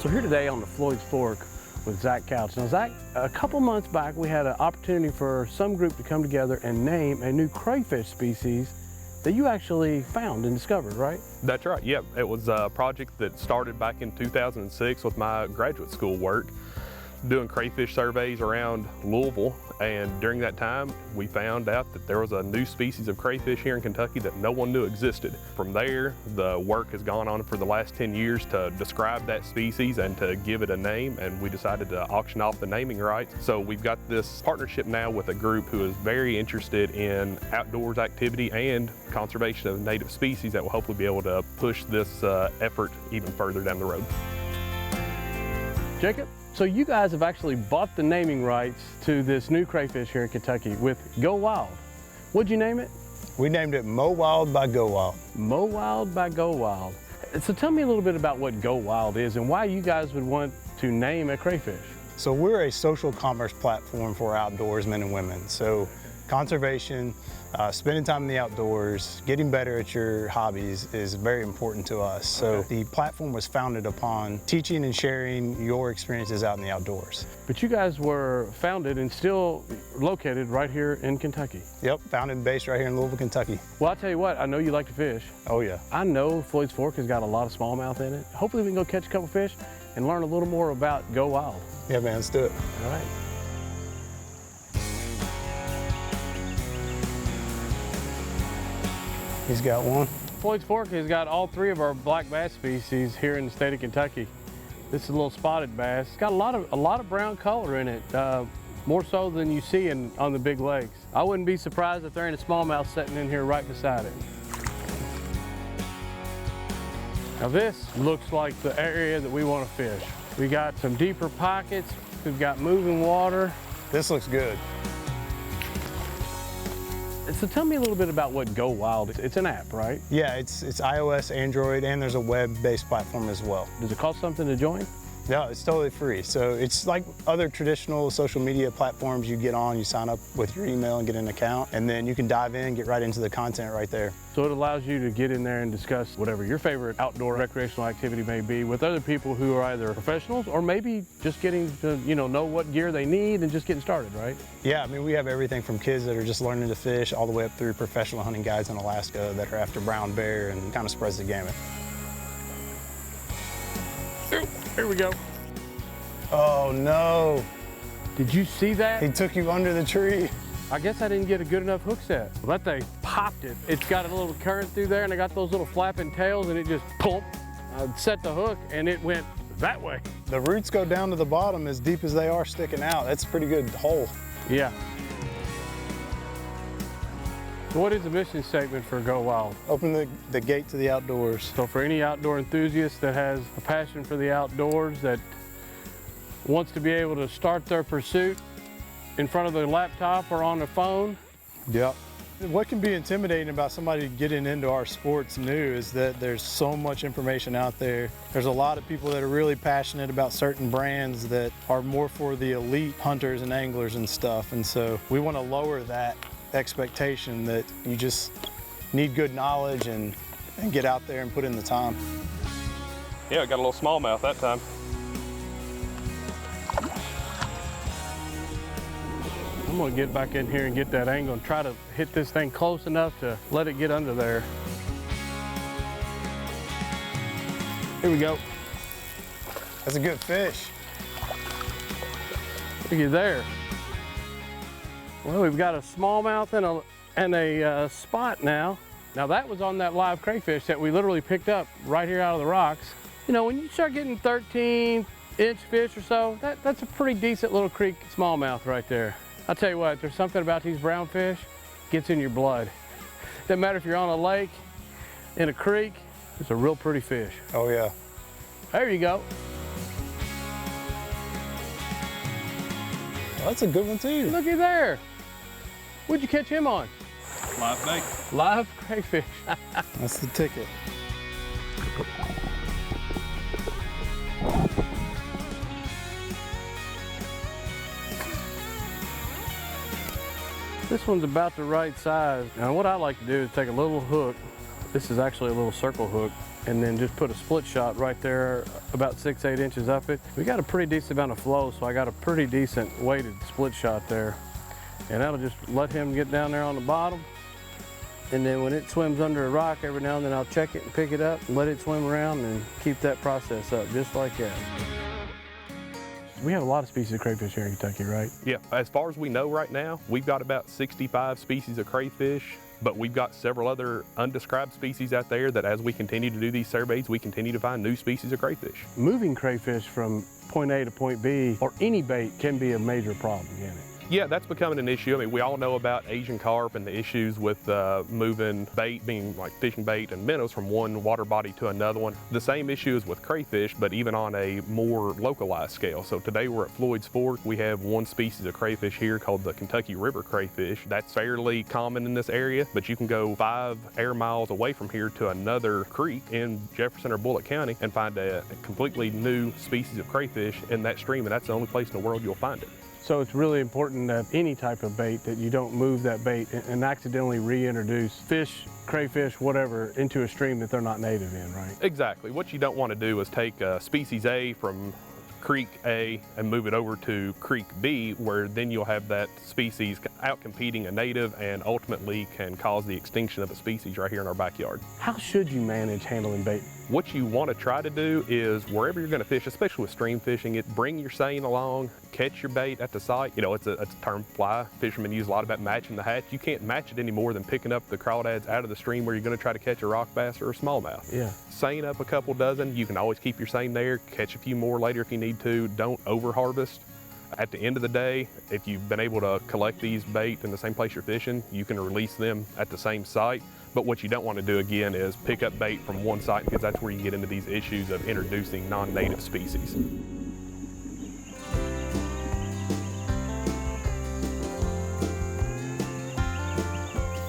So here today on the Floyds Fork with Zach Couch. Now Zach, a couple months back we had an opportunity for some group to come together and name a new crayfish species that you actually found and discovered, right? That's right, yeah. It was a project that started back in 2006 with my graduate school work, doing crayfish surveys around Louisville, and during that time we found out that there was a new species of crayfish here in Kentucky that no one knew existed. From there, the work has gone on for the last 10 years to describe that species and to give it a name, and we decided to auction off the naming rights. So we've got this partnership now with a group who is very interested in outdoors activity and conservation of native species that will hopefully be able to push this effort even further down the road. Jacob, so you guys have actually bought the naming rights to this new crayfish here in Kentucky with GoWild. What'd you name it? We named it MoWild by GoWild. MoWild by GoWild. So tell me a little bit about what GoWild is and why you guys would want to name a crayfish. So we're a social commerce platform for outdoorsmen and women. So conservation, spending time in the outdoors, getting better at your hobbies is very important to us. So the platform was founded upon teaching and sharing your experiences out in the outdoors. But you guys were founded and still located right here in Kentucky. Yep, founded and based right here in Louisville, Kentucky. Well, I'll tell you what, I know you like to fish. Oh yeah. I know Floyds Fork has got a lot of smallmouth in it. Hopefully we can go catch a couple fish and learn a little more about GoWild. Yeah man, let's do it. All right. He's got one. Floyds Fork has got all three of our black bass species here in the state of Kentucky. This is a little spotted bass. It's got a lot of brown color in it, more so than you see on the big lakes. I wouldn't be surprised if there ain't a smallmouth sitting in here right beside it. Now this looks like the area that we want to fish. We got some deeper pockets. We've got moving water. This looks good. So tell me a little bit about what GoWild is. It's an app, right? Yeah, it's iOS, Android, and there's a web-based platform as well. Does it cost something to join? No, it's totally free. So it's like other traditional social media platforms you get on, you sign up with your email and get an account, and then you can dive in, get right into the content right there. So it allows you to get in there and discuss whatever your favorite outdoor recreational activity may be with other people who are either professionals or maybe just getting to know what gear they need and just getting started, right? Yeah, I mean, we have everything from kids that are just learning to fish all the way up through professional hunting guides in Alaska that are after brown bear, and kind of spreads the gamut. Here we go. Oh no. Did you see that? He took you under the tree. I guess I didn't get a good enough hook set. Well, that thing popped it. It's got a little current through there and I got those little flapping tails and it just pump. I set the hook and it went that way. The roots go down to the bottom as deep as they are sticking out. That's a pretty good hole. Yeah. So what is the mission statement for GoWild? Open the gate to the outdoors. So for any outdoor enthusiast that has a passion for the outdoors, that wants to be able to start their pursuit in front of their laptop or on their phone. Yep. What can be intimidating about somebody getting into our sports new is that there's so much information out there. There's a lot of people that are really passionate about certain brands that are more for the elite hunters and anglers and stuff. And so we want to lower that expectation that you just need good knowledge and get out there and put in the time. Yeah, I got a little smallmouth that time. I'm gonna get back in here and get that angle and try to hit this thing close enough to let it get under there. Here we go. That's a good fish. Look at there. Well, we've got a smallmouth and a spot now. Now that was on that live crayfish that we literally picked up right here out of the rocks. You know, when you start getting 13-inch fish or so, that's a pretty decent little creek smallmouth right there. I'll tell you what, there's something about these brown fish, gets in your blood. Doesn't matter if you're on a lake, in a creek, it's a real pretty fish. Oh yeah. There you go. Well, that's a good one too. Looky there. What'd you catch him on? Live bait. Live crayfish. That's the ticket. This one's about the right size. Now what I like to do is take a little hook This is actually a little circle hook, and then just put a split shot right there about 6-8 inches up it. We got a pretty decent amount of flow, so I got a pretty decent weighted split shot there. And that'll just let him get down there on the bottom. And then when it swims under a rock, every now and then I'll check it and pick it up and let it swim around and keep that process up just like that. We have a lot of species of crayfish here in Kentucky, right? Yeah, as far as we know right now, we've got about 65 species of crayfish, but we've got several other undescribed species out there that as we continue to do these surveys, we continue to find new species of crayfish. Moving crayfish from point A to point B, or any bait, can be a major problem, can it? Yeah, that's becoming an issue. I mean, we all know about Asian carp and the issues with moving bait, being like fishing bait and minnows from one water body to another one. The same issue is with crayfish, but even on a more localized scale. So today we're at Floyds Fork. We have one species of crayfish here called the Kentucky River crayfish. That's fairly common in this area, but you can go 5 air miles away from here to another creek in Jefferson or Bullitt County and find a completely new species of crayfish in that stream, and that's the only place in the world you'll find it. So it's really important that any type of bait, that you don't move that bait and accidentally reintroduce fish, crayfish, whatever, into a stream that they're not native in, right? Exactly. What you don't want to do is take species A from Creek A and move it over to Creek B, where then you'll have that species out competing a native and ultimately can cause the extinction of a species right here in our backyard. How should you manage handling bait? What you want to try to do is wherever you're going to fish, especially with stream fishing, bring your seine along, catch your bait at the site. You know, it's a term fly fishermen use a lot about matching the hatch. You can't match it any more than picking up the crawdads out of the stream where you're going to try to catch a rock bass or a smallmouth. Yeah. Seine up a couple dozen. You can always keep your seine there, catch a few more later if you need to. Don't over harvest. At the end of the day, if you've been able to collect these bait in the same place you're fishing, you can release them at the same site. But what you don't want to do again is pick up bait from one site, because that's where you get into these issues of introducing non-native species.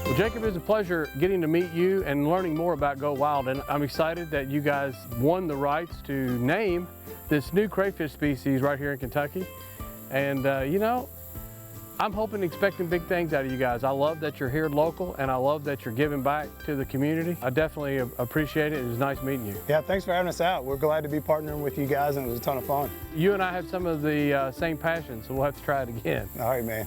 Well, Jacob, it's a pleasure getting to meet you and learning more about GoWild, and I'm excited that you guys won the rights to name this new crayfish species right here in Kentucky. And you know, I'm hoping and expecting big things out of you guys. I love that you're here local, and I love that you're giving back to the community. I definitely appreciate it. It was nice meeting you. Yeah, thanks for having us out. We're glad to be partnering with you guys, and it was a ton of fun. You and I have some of the same passions, so we'll have to try it again. All right, man.